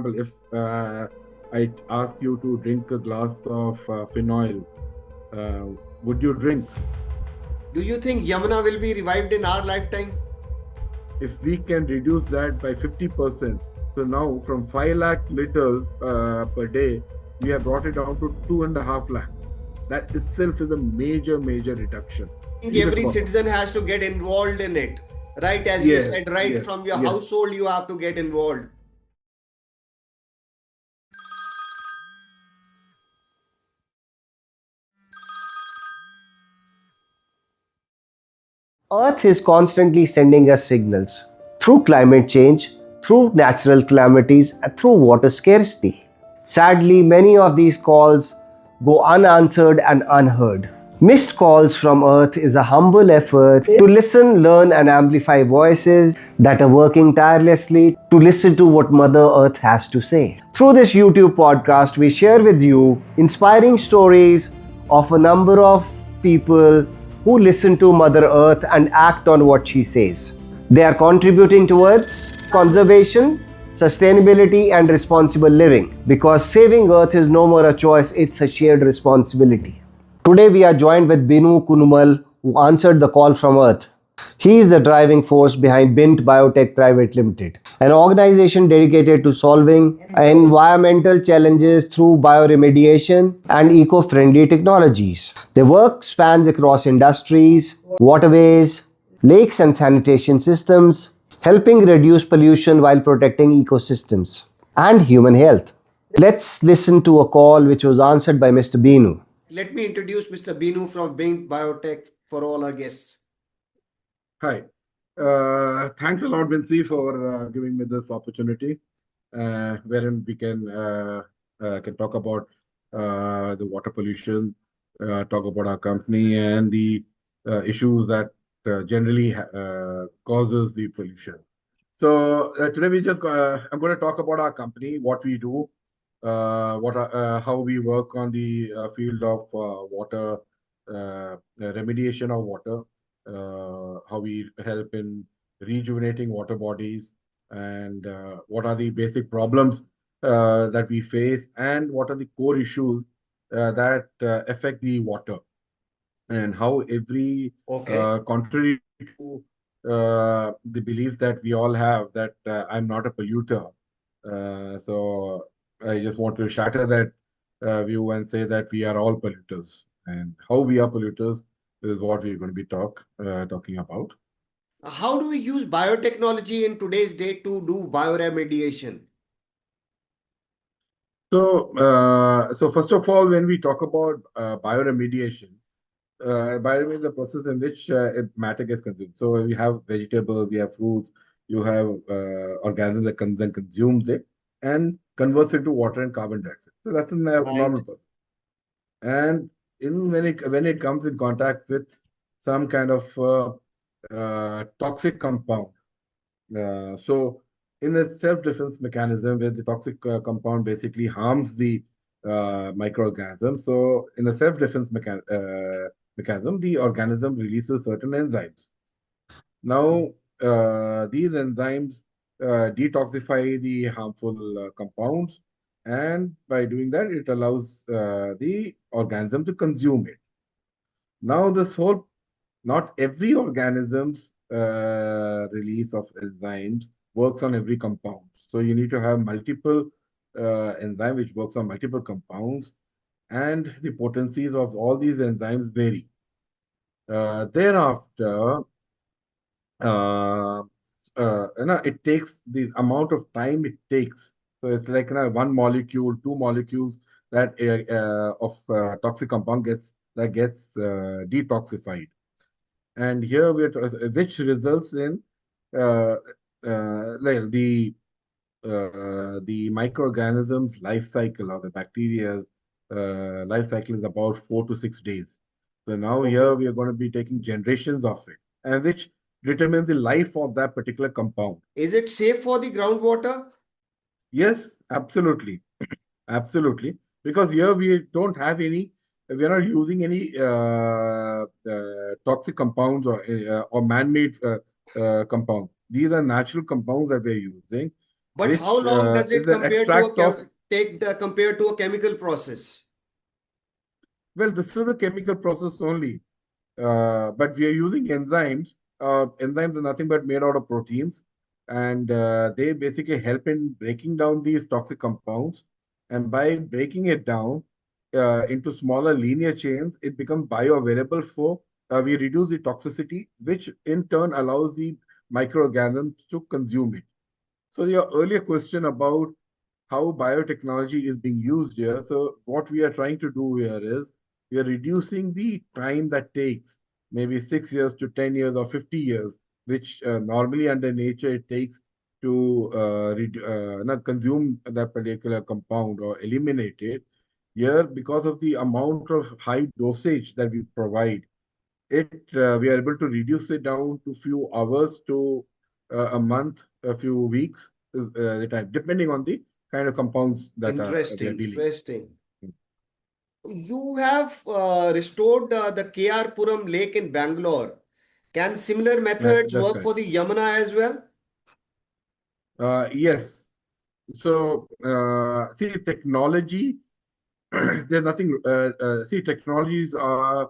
example, if I ask you to drink a glass of phenol, uh, would you drink? Do you think Yamuna will be revived in our lifetime? If we can reduce that by 50%, so now from 5 lakh liters per day, we have brought it down to 2.5 lakhs. That itself is a major, major reduction. I think See the every cost. citizen has to get involved in it. Right, as you Yes, said, right yes, from your yes. household, you have to get involved. Earth is constantly sending us signals through climate change, through natural calamities, and through water scarcity. Sadly, many of these calls go unanswered and unheard. Missed calls from Earth is a humble effort to listen, learn, and amplify voices that are working tirelessly to listen to what Mother Earth has to say. Through this YouTube podcast, we share with you inspiring stories of a number of people who listen to Mother Earth and act on what she says. They are contributing towards conservation, sustainability, and responsible living because saving Earth is no more a choice, it's a shared responsibility. Today, we are joined with Binu Kunnummal, who answered the call from Earth. He is the driving force behind Bint Biotech Private Limited, an organization dedicated to solving environmental challenges through bioremediation and eco-friendly technologies. Their work spans across industries, waterways, lakes and sanitation systems, helping reduce pollution while protecting ecosystems and human health. Let's listen to a call which was answered by Mr. Binu. Let me introduce Mr. Binu from Bint Biotech for all our guests. Hi. Thanks a lot, Vinci, for giving me this opportunity, wherein we can talk about the water pollution, talk about our company, and the issues that generally causes the pollution. So today I'm going to talk about our company, what we do, how we work on the field of water remediation of water, how we help in rejuvenating water bodies, and what are the basic problems that we face, and what are the core issues that affect the water, and how every Okay. contrary to the belief that we all have that I'm not a polluter. So I just want to shatter that view and say that we are all polluters, and how we are polluters is what we're going to be talking about. How do we use biotechnology in today's day to do bioremediation? So first of all, when we talk about bioremediation, bioremediation is the process in which matter gets consumed. So we have vegetables, we have fruits, you have organisms that comes and consumes it and converts it to water and carbon dioxide. So that's a Right. normal process. And when it comes in contact with some kind of toxic compound, so in a self-defense mechanism where the toxic compound basically harms the microorganism, so in a self-defense mechanism, the organism releases certain enzymes. Now, these enzymes detoxify the harmful compounds, and by doing that, it allows the organism to consume it. Now, not every organism's release of enzymes works on every compound. So you need to have multiple enzyme which works on multiple compounds, and the potencies of all these enzymes vary. Thereafter, uh, it takes the amount of time it takes. So it's like one molecule, two molecules that of toxic compound gets detoxified, and here which results in uh, like the microorganisms life cycle or the bacteria's life cycle is about 4 to 6 days. So now here Okay. we are going to be taking generations of it, and which determines the life of that particular compound. Is it safe for the groundwater? Yes, absolutely. Absolutely. Because here we are not using any toxic compounds or man-made compounds. These are natural compounds that we're using. But how which long does is it the compare to extracts of. compared to a chemical process? Well, this is a chemical process only, but we are using enzymes. Enzymes are nothing but made out of proteins, and they basically help in breaking down these toxic compounds. And by breaking it down into smaller linear chains, it becomes bioavailable for. We reduce the toxicity, which in turn allows the microorganisms to consume it. So your earlier question about how biotechnology is being used here. So what we are trying to do here is we are reducing the time that takes, maybe 6 years to 10 years or 50 years, which normally under nature it takes to not consume that particular compound or eliminate it. Here, because of the amount of high dosage that we provide, it we are able to reduce it down to few hours to a month, a few weeks is the time, depending on the kind of compounds that are we are Interesting, dealing interesting. You have restored the KR Puram Lake in Bangalore. Can similar with. methods That's work for correct. the Yamuna as well? Yes. So see, technology there's nothing. See, technologies are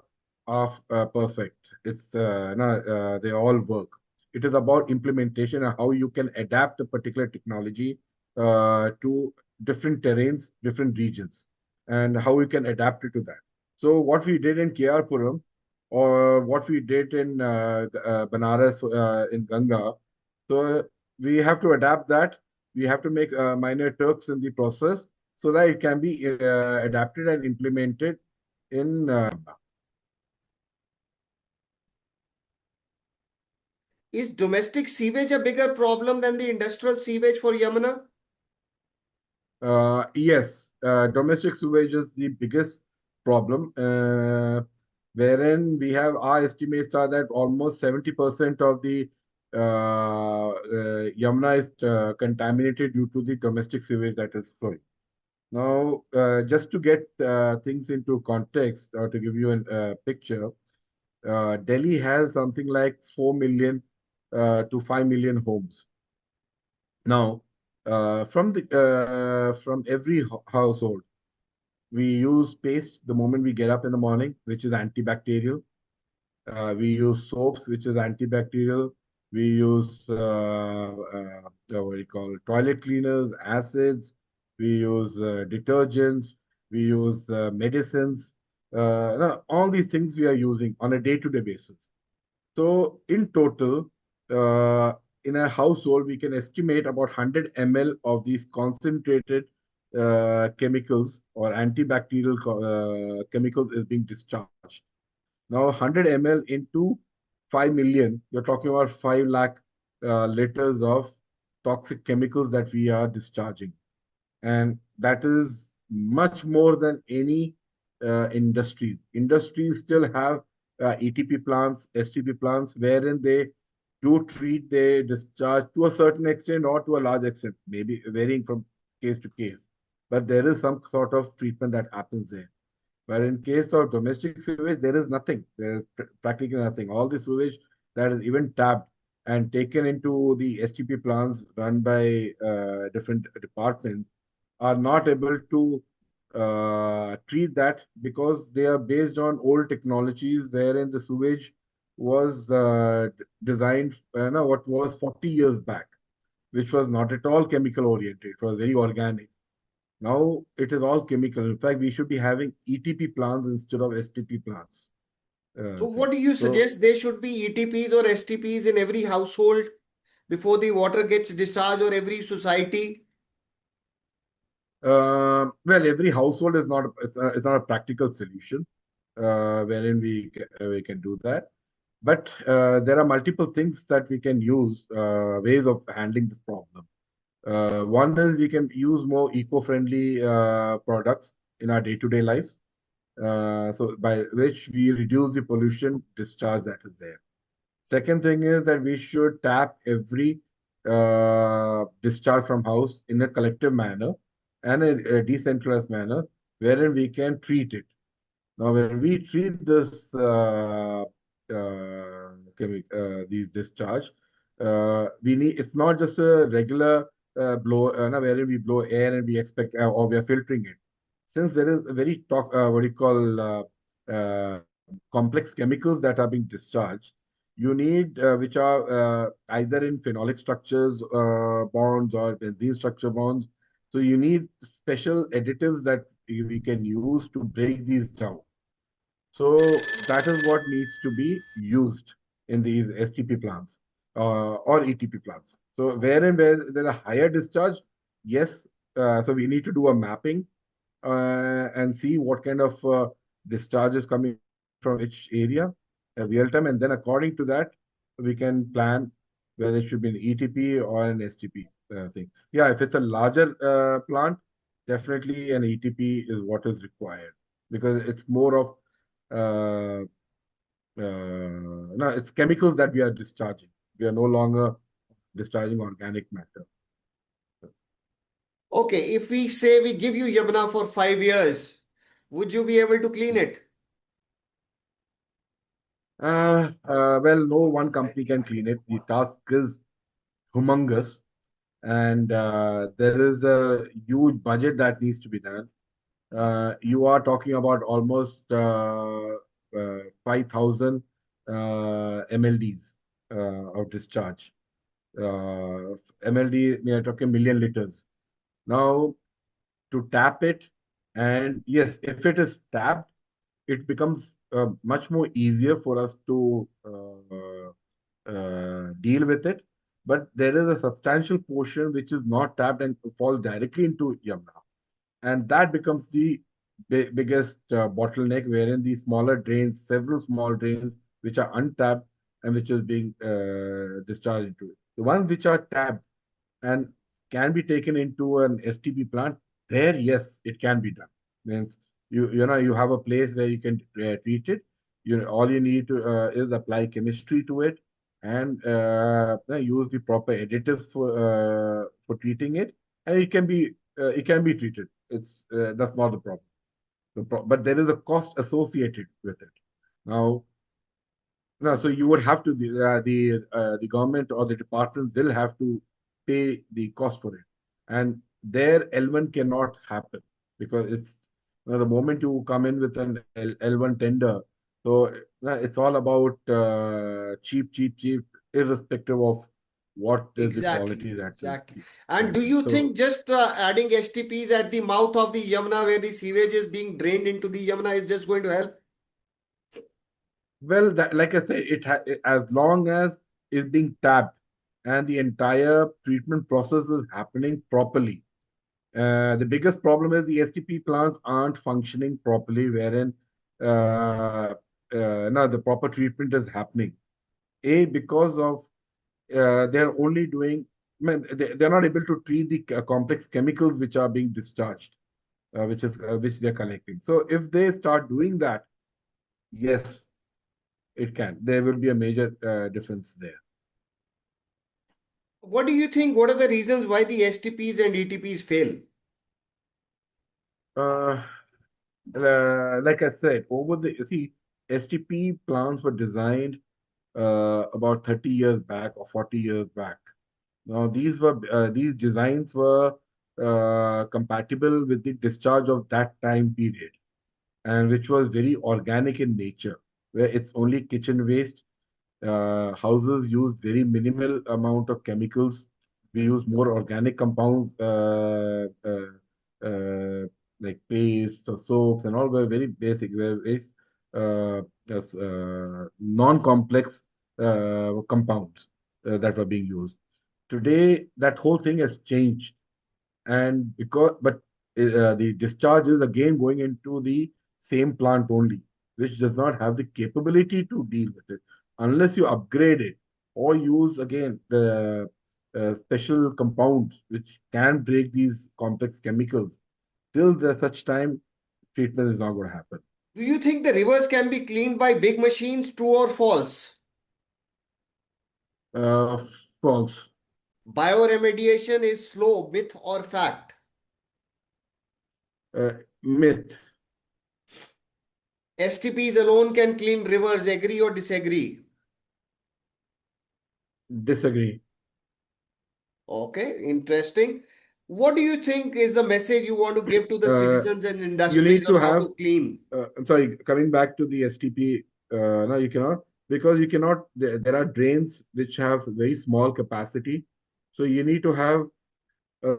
perfect. It's no, they all work. It is about implementation and how you can adapt a particular technology to different terrains, different regions, and how you can adapt it to that. So what we did in KR Puram, or what we did in Banaras in Ganga, so we have to adapt that. We have to make minor Turks in the process so that it can be adapted and implemented in. Is domestic sewage a bigger problem than the industrial sewage for Yamuna? Yes, domestic sewage is the biggest problem, wherein we have our estimates are that almost 70% of the Yamuna is contaminated due to the domestic sewage that is flowing. Now, just to get things into context or to give you a picture, Delhi has something like 4 million to 5 million homes. Now, from every household, we use paste the moment we get up in the morning, which is antibacterial. We use soaps, which is antibacterial. We use what do you call toilet cleaners, acids. We use detergents. We use medicines. No, all these things we are using on a day-to-day basis. So in total, uh, in a household, we can estimate about 100 ml of these concentrated chemicals or antibacterial chemicals is being discharged. Now, 100 ml into 5 million, you're talking about 5 lakh liters of toxic chemicals that we are discharging. And that is much more than any industries. Industries still have ETP plants, STP plants, wherein they do treat their discharge to a certain extent or to a large extent, maybe varying from case to case. But there is some sort of treatment that happens there. But in case of domestic sewage, there is nothing. There is practically nothing. All the sewage that is even tapped and taken into the STP plants run by different departments are not able to treat that because they are based on old technologies wherein the sewage was designed, what was 40 years back, which was not at all chemical oriented. It was very organic. Now it is all chemical. In fact, we should be having ETP plants instead of STP plants. So Thing. what do you So, suggest? There should be ETPs or STPs in every household before the water gets discharged, or every society? well, every household is not it's not a practical solution wherein we can do that. But there are multiple things that we can use ways of handling this problem. One is we can use more eco-friendly products in our day-to-day lives. So by which we reduce the pollution discharge that is there. Second thing is that we should tap every discharge from house in a collective manner and a decentralized manner wherein we can treat it. Now, when we treat this these discharge, we need it's not just a regular blow, no, wherein we blow air and we expect, or we are filtering it. Since there is a very what do you call, complex chemicals that are being discharged, you need which are either in phenolic structures bonds or benzene structure bonds. So you need special additives that we can use to break these down. So that is what needs to be used in these STP plants or ETP plants. So where there's a higher discharge, yes. So we need to do a mapping and see what kind of discharge is coming from which area real time, and then according to that, we can plan whether it should be an ETP or an STP thing. Yeah, if it's a larger plant, definitely an ETP is what is required because it's more of no, it's chemicals that we are discharging. We are no longer discharging organic matter. Okay, if we say we give you Yamuna for 5 years, would you be able to clean it? Well, no one company can clean it. The task is humongous, and there is a huge budget that needs to be done. You are talking about almost 5,000 MLDs of discharge. MLD, we are talking million liters. Now, to tap it, and yes, if it is tapped, it becomes much more easier for us to deal with it. But there is a substantial portion which is not tapped and falls directly into Yamuna, and that becomes the biggest bottleneck, wherein the smaller drains, several small drains which are untapped and which is being discharged into it. The ones which are tapped and can be taken into an STP plant, there, yes, it can be done. Means you have a place where you can treat it. All you need to is apply chemistry to it and use the proper additives for treating it, and it can be treated. It's That's not the problem. But there is a cost associated with it. Now, no, so you would have to the government or the departments will have to pay the cost for it, and their L1 cannot happen because the moment you come in with an L1 tender, so it's all about cheap, cheap, cheap, irrespective of what is the Exactly, quality that will exactly. be. And do you So think just adding STPs at the mouth of the Yamuna where the sewage is being drained into the Yamuna is just going to help? well, like I say, as long as it's being tapped and the entire treatment process is happening properly. The biggest problem is the STP plants aren't functioning properly, wherein no, the proper treatment is happening. Because of they're only doing, I mean, they're not able to treat the complex chemicals which are being discharged, which they're collecting. So if they start doing that, yes, it can. There will be a major difference there. What do you think? What are the reasons why the STPs and ETPs fail? Uh, like I said, STP plants were designed about 30 years back or 40 years back. Now, these designs were compatible with the discharge of that time period, and which was very organic in nature, where it's only kitchen waste. Houses use very minimal amount of chemicals. We use more organic compounds like paste or soaps, and all were very basic, were very non-complex compounds that were being used. Today, that whole thing has changed, and the discharge is again going into the same plant only, which does not have the capability to deal with it unless you upgrade it or use again the special compounds which can break these complex chemicals. Till such time, treatment is not going to happen. Do you think the rivers can be cleaned by big machines? True or false? uh, False. Bioremediation is slow, myth or fact? Myth. STPs alone can clean rivers. Agree or disagree? Disagree. Okay, interesting. What do you think is the message you want to give to the Uh, citizens and you industries need on to how have, to clean? I'm sorry, coming back to the STP, no, you cannot, because you cannot, there are drains which have very small capacity. So you need to have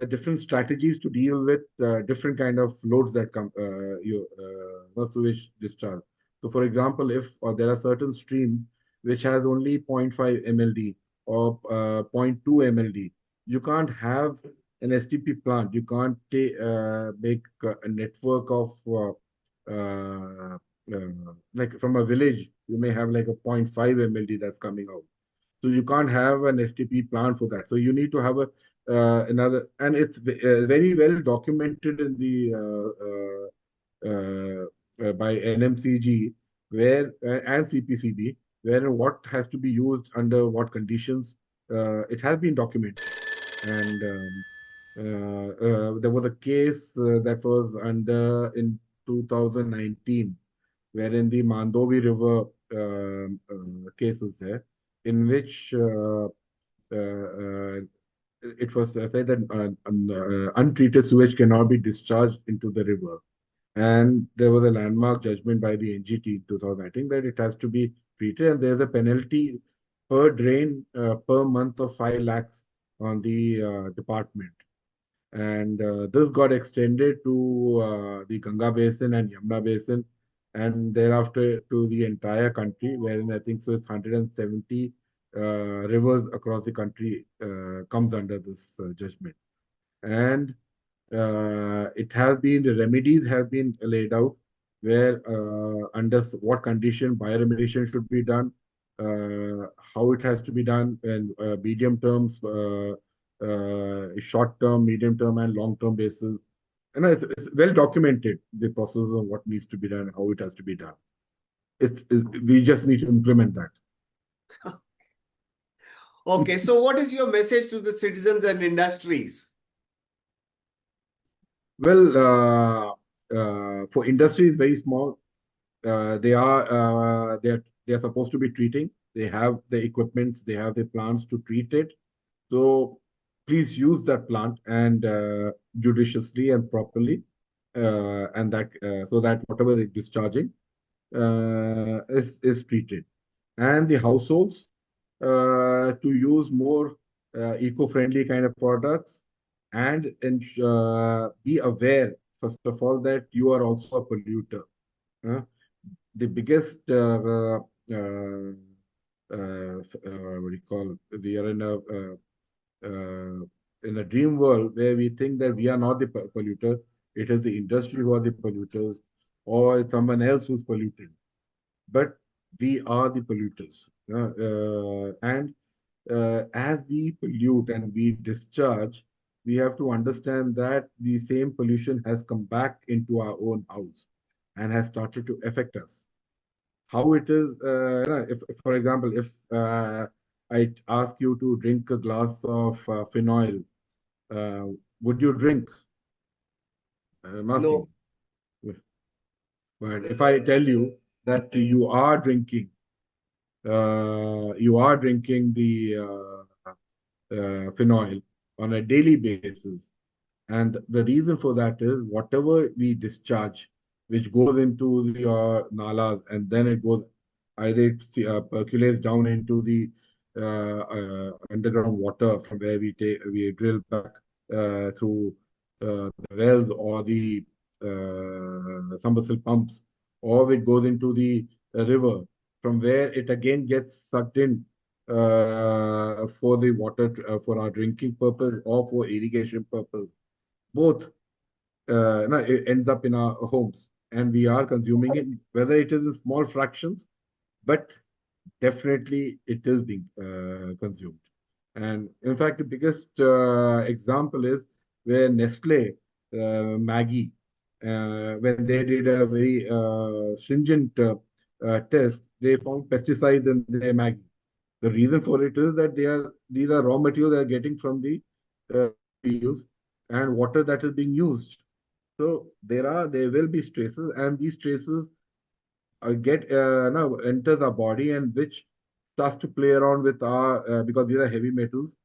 different strategies to deal with different kind of loads that come sewage discharge. So, for example, if there are certain streams which has only zero point 0.5 mld or zero point 0.2 mld, you can't have an STP plant. You can't make a network of like from a village. You may have like a zero point 0.5 mld that's coming out. So you can't have an STP plant for that. So you need to have a another, and it's very well documented in the by NMCG where and CPCB, where what has to be used under what conditions. It has been documented, and there was a case that was under in 2019, wherein the Mandovi River cases there, in which it was said that untreated sewage cannot be discharged into the river. And there was a landmark judgment by the NGT in 2019 that it has to be treated, and there's a penalty per drain per month of 5 lakhs on the department. And this got extended to the Ganga Basin and Yamuna Basin, and thereafter to the entire country, wherein I think so it's 170 rivers across the country comes under this judgment. And it has been, the remedies have been laid out where under what condition bioremediation should be done, how it has to be done in medium terms, short term, medium term, and long term basis. And it's well documented the process of what needs to be done, how it has to be done. We just need to implement that. Okay, so what is your message to the citizens and industries? Well, for industry is very small. They are supposed to be treating. They have the equipments, they have the plants to treat it. So please use that plant and judiciously and properly, and that so that whatever is discharging is treated. And the households to use more eco-friendly kind of products, and be aware first of all that you are also a polluter. Uh, the biggest what do you call, we are in a dream world where we think that we are not the polluter, it is the industry who are the polluters, or it's someone else who's polluting, but we are the polluters. And as we pollute and we discharge, we have to understand that the same pollution has come back into our own house and has started to affect us. How it is, if for example, if I ask you to drink a glass of phenol, uh, would you drink? I'm asking No. you. But if I tell you that you are drinking the phenol on a daily basis. And the reason for that is whatever we discharge, which goes into the nalas, and then it goes either it percolates down into the underground water from where we drill back through the wells or the submersible pumps, or it goes into the river from where it again gets sucked in for the water for our drinking purpose or for irrigation purpose. Both no, it ends up in our homes, and we are consuming it, whether it is in small fractions, but definitely it is being consumed. And in fact, the biggest example is where Nestle, Maggie, when they did a very stringent test, they found pesticides in their Maggie. The reason for it is that these are raw materials they are getting from the fields and water that is being used. So there will be traces, and these traces get now enters our body, and which starts to play around with our because these are heavy metals,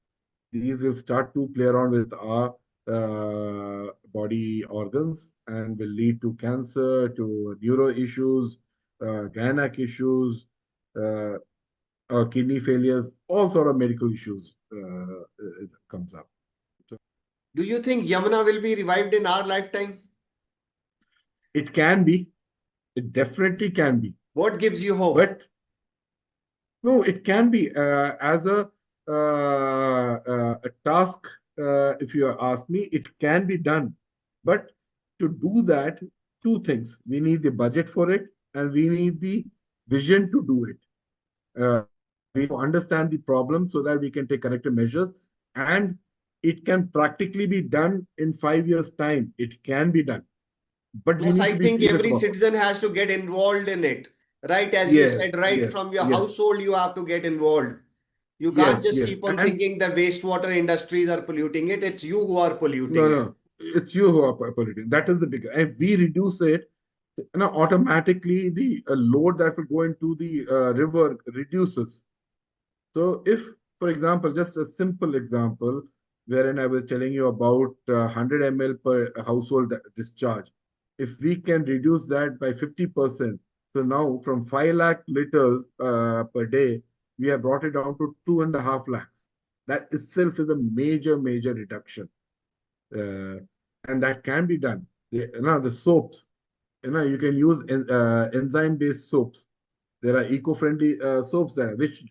these will start to play around with our body organs and will lead to cancer, to neuro issues, gynec issues, uh, kidney failures, all sort of medical issues comes up. So Do you think Yamuna will be revived in our lifetime? it can be, it definitely can be, What gives you hope? but no, it can be as a task. If you ask me, it can be done. But to do that, two things: we need the budget for it, and we need the vision to do it. We need to understand the problem so that we can take corrective measures, and it can practically be done in 5 years' time. It can be done, but we Plus, need I to be think serious every about it. citizen has to get involved in it. Right, as you said, Yes, right yes, from your yes, household, you have to get involved. You can't yes, just yes, keep on and thinking that wastewater industries are polluting it. It's you who are no, polluting it. no, it's you who are polluting. That is the big. If we reduce it, automatically the load that will go into the river reduces. So, if, for example, just a simple example, wherein I was telling you about 100 ml per household discharge, if we can reduce that by 50%, so now from 5 lakh liters per day, we have brought it down to 2.5 lakhs. That itself is a major, major reduction. Uh, and that can be done. The soaps, you can use enzyme-based soaps. There are eco-friendly soaps there, which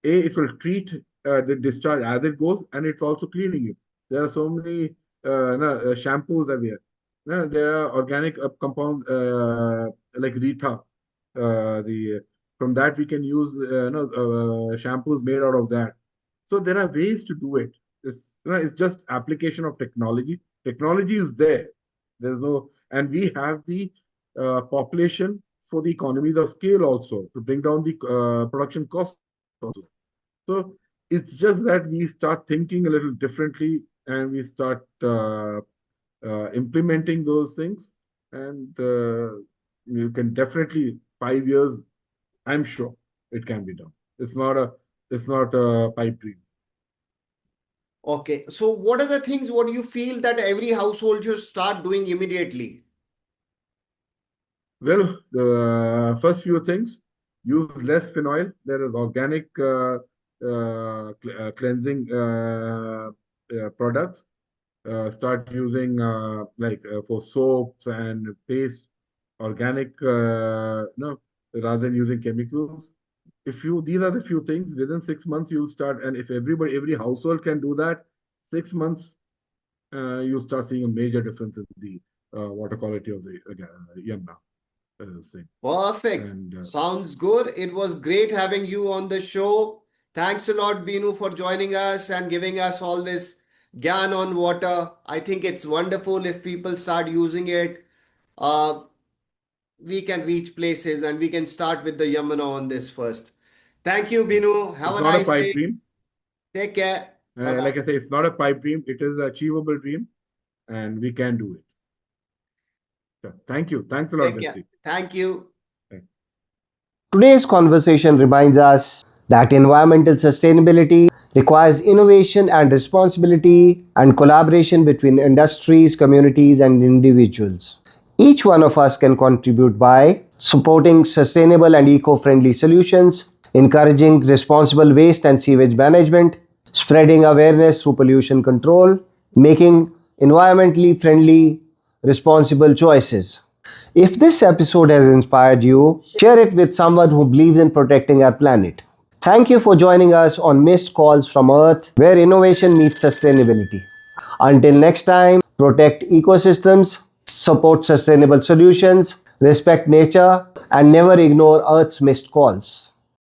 it will treat the discharge as it goes, and it's also cleaning it. There are so many shampoos are there. There are organic compounds like Rita. The From that we can use shampoos made out of that. So there are ways to do it. It's just application of technology. Technology is there. There's no, and we have the population for the economies of scale also to bring down the production costs also. So it's just that we start thinking a little differently and we start implementing those things. And you can definitely 5 years. I'm sure it can be done. It's not a pipe dream. Okay, so what are the things what you feel that every household should start doing immediately? Well, the first few things: use less phenol. There is organic cleansing products. Start using for soaps and paste, organic, no, rather than using chemicals. If you These are the few things within 6 months you'll start, and if every household can do that, 6 months, you start seeing a major difference in the water quality of the Yamuna thing. Perfect. And Sounds good. It was great having you on the show. Thanks a lot, Binu, for joining us and giving us all this gyan on water. I think it's wonderful if people start using it. Uh, we can reach places and we can start with the Yamuna on this first. Thank you, yes, Binu. Have it's a not a nice pipe day. dream. Take care. Bye bye. Like I say, it's not a pipe dream. It is an achievable dream, and we can do it. So, thank you. Thanks a lot, Take care. Betsy. Thank you. Today's conversation reminds us that environmental sustainability requires innovation and responsibility and collaboration between industries, communities, and individuals. Each one of us can contribute by supporting sustainable and eco friendly solutions, encouraging responsible waste and sewage management, spreading awareness through pollution control, making environmentally friendly, responsible choices. If this episode has inspired you, share it with someone who believes in protecting our planet. Thank you for joining us on Missed Calls from Earth, where innovation meets sustainability. Until next time, protect ecosystems, support sustainable solutions, respect nature, and never ignore Earth's missed calls.